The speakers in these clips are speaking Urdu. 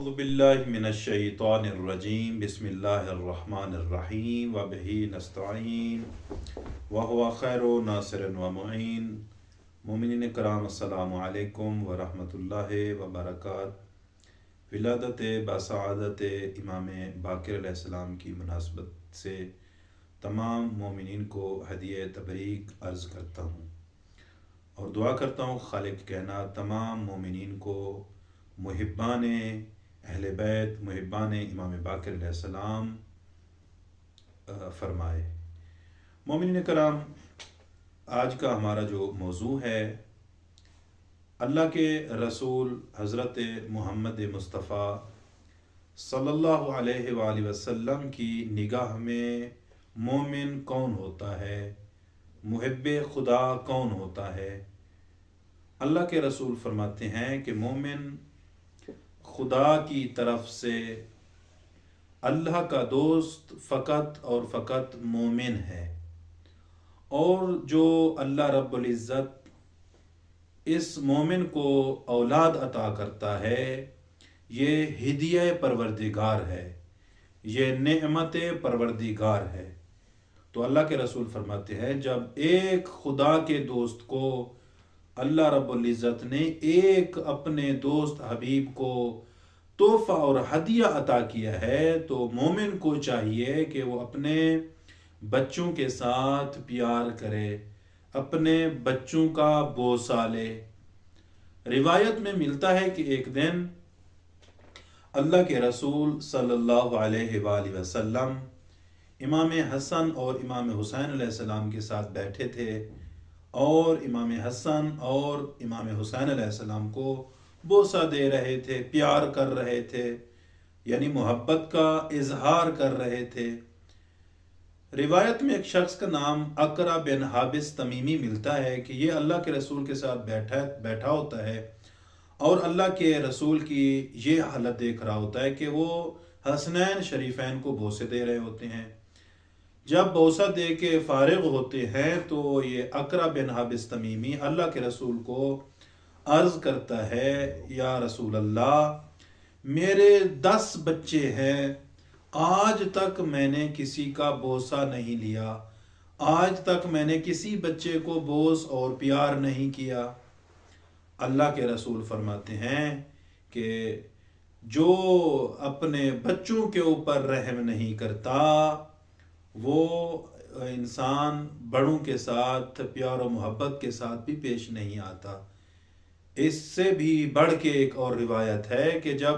اعوذ باللہ من الشیطان الرجیم بسم اللہ الرحمن الرحیم وبہ نستعین وہو خیر ناصر و معین۔ مومنین کرام السلام علیکم ورحمۃ اللہ وبرکاتہ۔ ولادت بسعادت امام باقر علیہ السلام کی مناسبت سے تمام مومنین کو ہدیہ تبریک عرض کرتا ہوں اور دعا کرتا ہوں خالق کائنات تمام مومنین کو محبان اہل بیت محبان امام باقر علیہ السلام فرمائے۔ مومنین کرام، آج کا ہمارا جو موضوع ہے اللہ کے رسول حضرت محمد مصطفیٰ صلی اللہ علیہ وآلہ وسلم کی نگاہ میں مومن کون ہوتا ہے، محب خدا کون ہوتا ہے۔ اللہ کے رسول فرماتے ہیں کہ مومن خدا کی طرف سے اللہ کا دوست فقط اور فقط مومن ہے، اور جو اللہ رب العزت اس مومن کو اولاد عطا کرتا ہے یہ ہدیہ پروردگار ہے، یہ نعمت پروردگار ہے۔ تو اللہ کے رسول فرماتے ہیں جب ایک خدا کے دوست کو اللہ رب العزت نے ایک اپنے دوست حبیب کو تحفہ اور ہدیہ عطا کیا ہے تو مومن کو چاہیے کہ وہ اپنے بچوں کے ساتھ پیار کرے، اپنے بچوں کا بوسہ لے۔ روایت میں ملتا ہے کہ ایک دن اللہ کے رسول صلی اللہ علیہ وآلہ وسلم امام حسن اور امام حسین علیہ السلام کے ساتھ بیٹھے تھے اور امام حسن اور امام حسین علیہ السلام کو بوسہ دے رہے تھے، پیار کر رہے تھے، یعنی محبت کا اظہار کر رہے تھے۔ روایت میں ایک شخص کا نام اقرع بن حابس تمیمی ملتا ہے کہ یہ اللہ کے رسول کے ساتھ بیٹھا ہوتا ہے اور اللہ کے رسول کی یہ حالت دیکھ رہا ہوتا ہے کہ وہ حسنین شریفین کو بوسے دے رہے ہوتے ہیں۔ جب بوسہ دے کے فارغ ہوتے ہیں تو یہ اقرع بن حابس تمیمی اللہ کے رسول کو عرض کرتا ہے، یا رسول اللہ، میرے 10 بچے ہیں، آج تک میں نے کسی کا بوسہ نہیں لیا، آج تک میں نے کسی بچے کو بوس اور پیار نہیں کیا۔ اللہ کے رسول فرماتے ہیں کہ جو اپنے بچوں کے اوپر رحم نہیں کرتا وہ انسان بڑوں کے ساتھ پیار و محبت کے ساتھ بھی پیش نہیں آتا۔ اس سے بھی بڑھ کے ایک اور روایت ہے کہ جب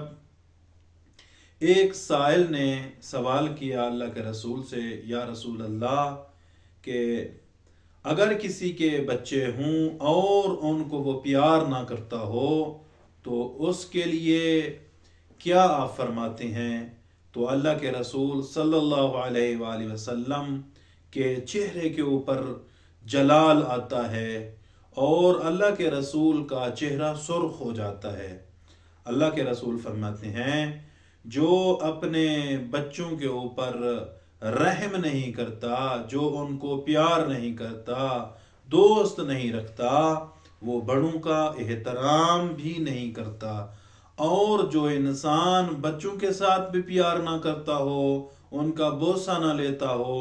ایک سائل نے سوال کیا اللہ کے رسول سے، یا رسول اللہ، کہ اگر کسی کے بچے ہوں اور ان کو وہ پیار نہ کرتا ہو تو اس کے لیے کیا آپ فرماتے ہیں؟ تو اللہ کے رسول صلی اللہ علیہ وآلہ وسلم کے چہرے کے اوپر جلال آتا ہے اور اللہ کے رسول کا چہرہ سرخ ہو جاتا ہے۔ اللہ کے رسول فرماتے ہیں جو اپنے بچوں کے اوپر رحم نہیں کرتا، جو ان کو پیار نہیں کرتا، دوست نہیں رکھتا، وہ بڑوں کا احترام بھی نہیں کرتا، اور جو انسان بچوں کے ساتھ بھی پیار نہ کرتا ہو، ان کا بوسہ نہ لیتا ہو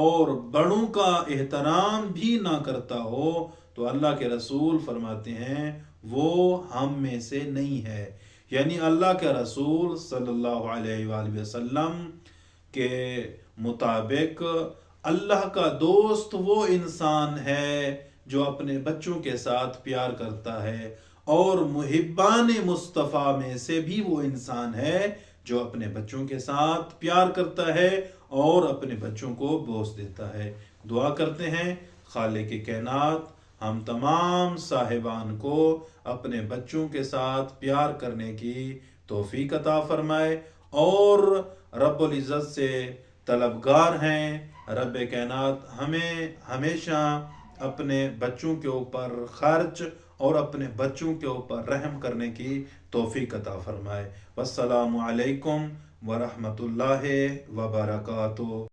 اور بڑوں کا احترام بھی نہ کرتا ہو تو اللہ کے رسول فرماتے ہیں وہ ہم میں سے نہیں ہے۔ یعنی اللہ کے رسول صلی اللہ علیہ وآلہ وسلم کے مطابق اللہ کا دوست وہ انسان ہے جو اپنے بچوں کے ساتھ پیار کرتا ہے، اور محبان مصطفیٰ میں سے بھی وہ انسان ہے جو اپنے بچوں کے ساتھ پیار کرتا ہے اور اپنے بچوں کو بوس دیتا ہے۔ دعا کرتے ہیں خالق کائنات ہم تمام صاحبان کو اپنے بچوں کے ساتھ پیار کرنے کی توفیق عطا فرمائے، اور رب العزت سے طلبگار ہیں رب کائنات ہمیں ہمیشہ اپنے بچوں کے اوپر خرچ اور اپنے بچوں کے اوپر رحم کرنے کی توفیق عطا فرمائے۔ والسلام علیکم ورحمۃ اللہ وبرکاتہ۔